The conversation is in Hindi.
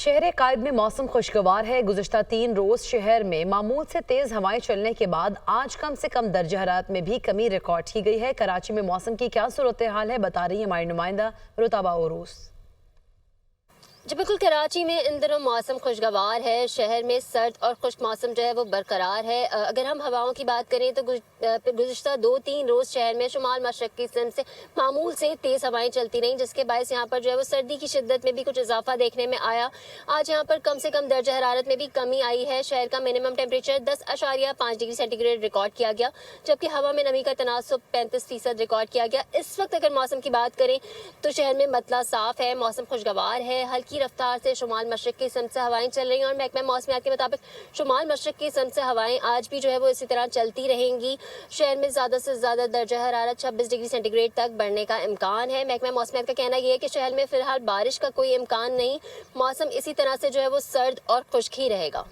शहर कायद में मौसम खुशगवार है। गुज़िश्ता 3 रोज शहर में मामूल से तेज हवाएं चलने के बाद आज कम से कम दर्जा हरारत में भी कमी रिकॉर्ड की गई है। कराची में मौसम की क्या सूरत हाल है, बता रही है हमारी नुमाइंदा रुताबा उरूस। जी बिल्कुल, कराची में इन दिनों मौसम खुशगवार है। शहर में सर्द और खुश्क मौसम जो है वो बरकरार है। अगर हम हवाओं की बात करें तो गुज़िश्ता 2-3 रोज़ शहर में शुमाल मशरक़ की सिमत से मामूल से तेज़ हवाएं चलती रहीं, जिसके बायस यहाँ पर जो है वो सर्दी की शिद्दत में भी कुछ इजाफा देखने में आया। आज यहाँ पर कम से कम दर्जा हरारत में भी कमी आई है। शहर का minimum temperature 10.5 degree centigrade record किया गया, जबकि हवा में नमी का तनासुब 35% रिकॉर्ड किया गया। इस वक्त अगर मौसम की बात करें तो शहर में मतला साफ है, मौसम खुशगवार है। हल्की रफ्तार से शुमाल मशरक़ की सिमत से हवाएं चल रही हैं और महकमा मौसमियात के मुताबिक शुमाल मशरक़ की सिमत से हवाएं आज भी जो है वो इसी तरह चलती रहेंगी। शहर में ज़्यादा से ज़्यादा दर्जा हरारत 26 डिग्री सेंटीग्रेड तक बढ़ने का इम्कान है। महकमा मौसमियात का कहना यह है कि शहर में फिलहाल बारिश का कोई इम्कान नहीं। मौसम इसी तरह से जो है वो सर्द और खुश्क ही रहेगा।